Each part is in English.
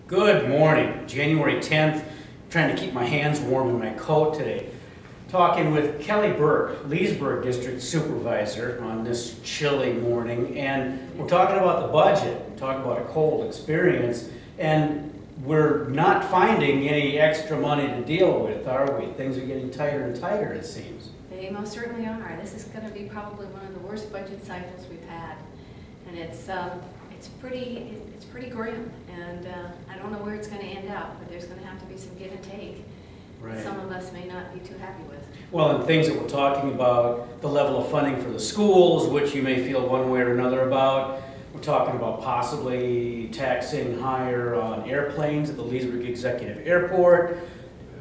Good morning. January 10th. Trying to keep my hands warm in my coat today. Talking with Kelly Burk, Leesburg District Supervisor, on this chilly morning, and we're talking about the budget. We're talking about a cold experience, and we're not finding any extra money to deal with, are we? Things are getting tighter and tighter, it seems. They most certainly are. This is going to be probably one of the worst budget cycles we've had, and it's pretty grim. And I don't know where it's going to end up, but there's going to have to be some give and take. Right. Some of us may not be too happy with. Well, and things that we're talking about, the level of funding for the schools, which you may feel one way or another about. We're talking about possibly taxing higher on airplanes at the Leesburg Executive Airport.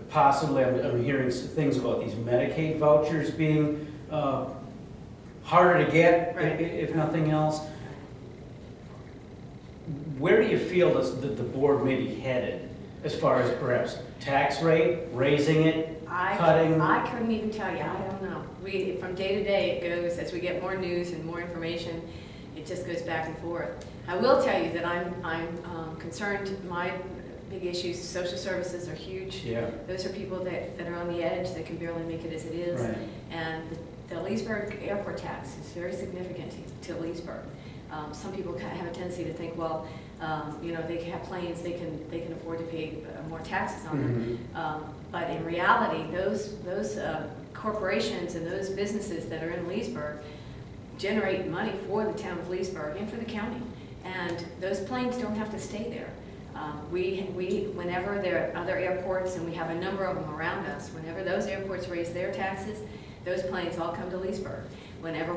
Possibly, I'm hearing things about these Medicaid vouchers being harder to get, right, if nothing else. Where do you feel that the board may be headed as far as perhaps tax rate, raising it, cutting? I couldn't even tell you. I don't know. From day to day, it goes, as we get more news and more information, it just goes back and forth. I will tell you that I'm concerned. My big issues, social services are huge. Yeah. Those are people that are on the edge, that can barely make it as it is. Right. And the Leesburg airport tax is very significant to Leesburg. Some people kind of have a tendency to think, well, you know, they have planes, they can afford to pay more taxes on them. But in reality, those corporations and those businesses that are in Leesburg generate money for the town of Leesburg and for the county. And those planes don't have to stay there. Whenever there are other airports, and we have a number of them around us, whenever those airports raise their taxes, those planes all come to Leesburg. Whenever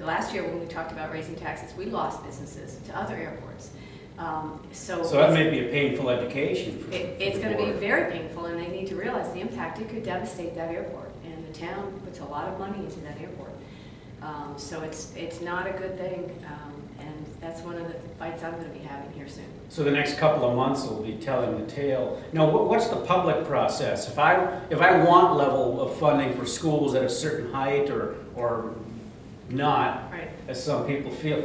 last year when we talked about raising taxes, we lost businesses to other airports. So that may be a painful education. It's going to be very painful, and they need to realize the impact. It could devastate that airport, and the town puts a lot of money into that airport. So it's not a good thing, and that's one of the fights I'm going to be having here soon. So the next couple of months will be telling the tale. Now, what's the public process? If I want level of funding for schools at a certain height or not, right, as some people feel,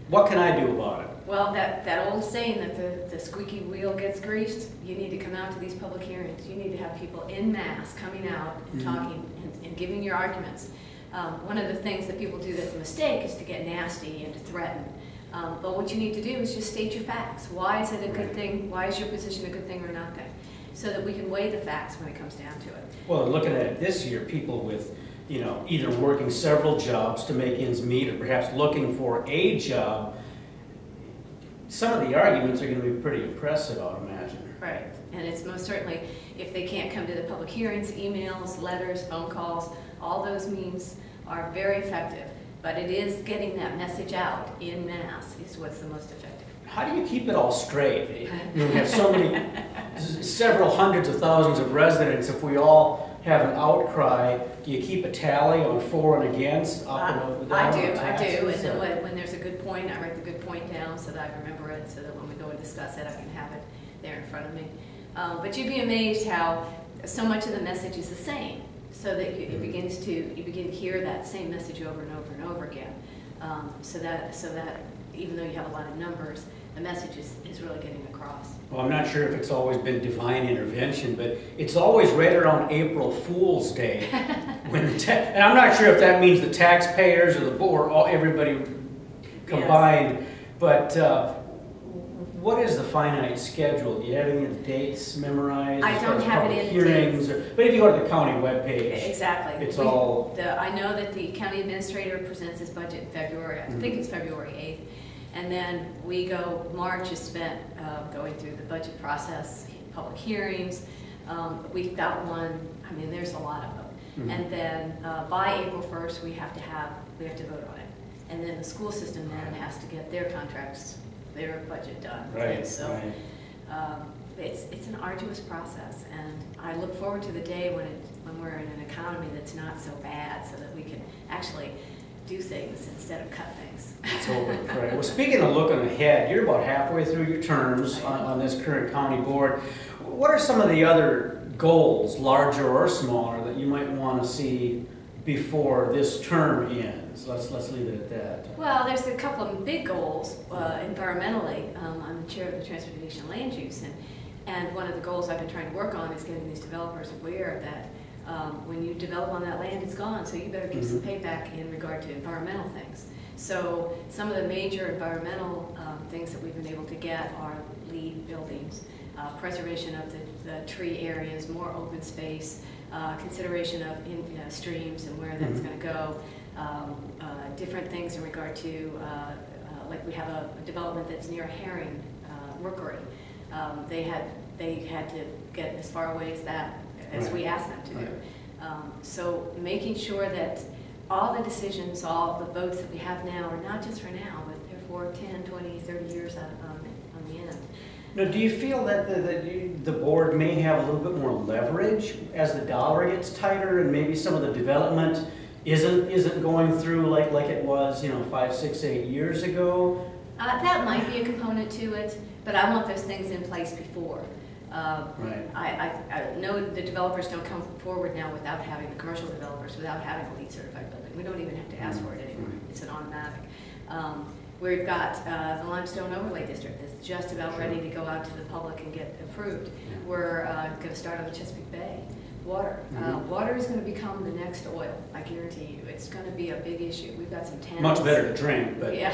what can I do about it? Well, that old saying that the squeaky wheel gets greased, you need to come out to these public hearings. You need to have people en masse coming out and talking and giving your arguments. One of the things that people do that's a mistake is to get nasty and to threaten. But what you need to do is just state your facts. Why is it a good thing? Why is your position a good thing or nothing? So that we can weigh the facts when it comes down to it. Well, looking at it this year, people with, you know, either working several jobs to make ends meet or perhaps looking for a job, some of the arguments are going to be pretty impressive, I would imagine. Right, and it's most certainly, if they can't come to the public hearings, emails, letters, phone calls, all those means are very effective. But it is getting that message out in mass is what's the most effective. How do you keep it all straight? We have so many, several hundreds of thousands of residents. If we all have an outcry, do you keep a tally on for and against, up and over, down? I do. And then when there's a good point, I write the good point down so that I remember it, so that when we go and discuss it, I can have it there in front of me. But you'd be amazed how so much of the message is the same, so that you begin to hear that same message over and over and over again. So that even though you have a lot of numbers, the message is really getting across. Well, I'm not sure if it's always been divine intervention, but it's always right around April Fool's Day. And I'm not sure if that means the taxpayers or the board, or everybody combined, yes. But what is the finite schedule? Do you have any of the dates memorized? I don't have it in hearings, but if you go to the county webpage, exactly. It's all. I know that the county administrator presents his budget in February. I think it's February 8th. And then we go, March is spent going through the budget process, public hearings. We've got one, I mean, there's a lot of them. And then by April 1st, we have to vote on it. And then the school system then has to get their contracts, their budget done. Right. And so it's an arduous process. And I look forward to the day when we're in an economy that's not so bad, so that we can actually do things instead of cut things. Totally, right. Well, speaking of looking ahead, you're about halfway through your terms on this current county board. What are some of the other goals, larger or smaller, that you might want to see before this term ends? Let's leave it at that. Well, there's a couple of big goals environmentally. I'm the chair of the Transportation Land Use, and one of the goals I've been trying to work on is getting these developers aware that when you develop on that land, it's gone, so you better give some payback in regard to environmental things. So some of the major environmental things that we've been able to get are LEED buildings, preservation of the tree areas, more open space, consideration of streams and where that's going to go, different things in regard to, like we have a development that's near a herring rookery. They had to get as far away as that as we asked them to do. So making sure that all the decisions, all the votes that we have now are not just for now, but they're for 10, 20, 30 years on the end. Now, do you feel that the board may have a little bit more leverage as the dollar gets tighter and maybe some of the development isn't going through like it was, 5, 6, 8 years ago? That might be a component to it, but I want those things in place before. Right. I know the developers don't come forward now without having, the commercial developers, without having a LEED certified building. We don't even have to ask for it anymore. It's an automatic. We've got the Limestone Overlay District that's just about ready to go out to the public and get approved. Yeah. We're going to start on the Chesapeake Bay. Water. Water is going to become the next oil, I guarantee you. It's going to be a big issue. We've got some towns. Much better to drink, but... Yeah.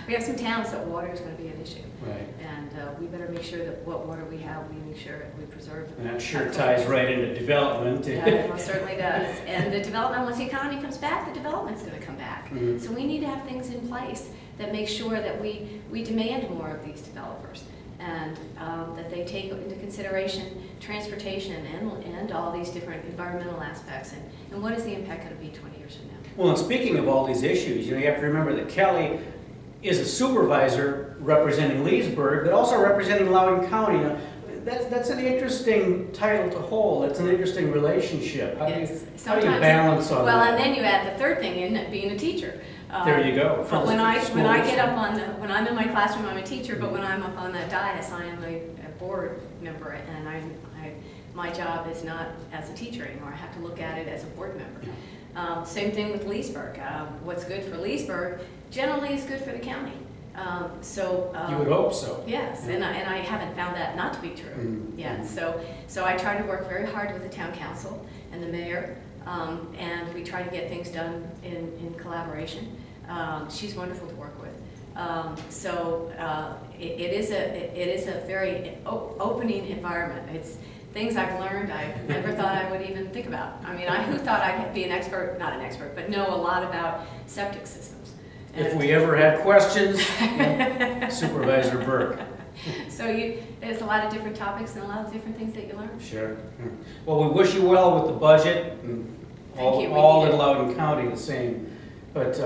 We have some towns that water is going to be an issue. Right. And we better make sure that what water we have, we make sure we preserve. And that sure ties right into development. Yeah, it most certainly does. And the development, once the economy comes back, the development's going to come back. So we need to have things in place that make sure that we demand more of these developers. And that they take into consideration transportation and all these different environmental aspects, and what is the impact going to be 20 years from now. Well, and speaking of all these issues, you have to remember that Kelly is a supervisor representing Leesburg, but also representing Loudoun County. That's an interesting title to hold. That's an interesting relationship. How do you balance on that? Well, and then you add the third thing in being a teacher. There you go. When I get up on when I'm in my classroom, I'm a teacher, but when I'm up on that dais, I am a board member, and my job is not as a teacher anymore. I have to look at it as a board member. Same thing with Leesburg. What's good for Leesburg generally is good for the county. You would hope so. Yes, and I haven't found that not to be true yet. So I try to work very hard with the town council and the mayor, and we try to get things done in collaboration. She's wonderful to work with. It is a very opening environment. It's things I've learned I never thought I would even think about. I mean, who thought I could be not an expert, but know a lot about septic systems. And if we ever had questions, Supervisor Burk. So there's a lot of different topics and a lot of different things that you learn. Sure. Well, we wish you well with the budget, and all in Loudoun County the same. But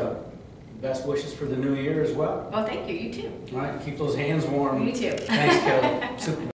best wishes for the new year as well. Well, thank you. You too. All right, keep those hands warm. You too. Thanks, Kelly.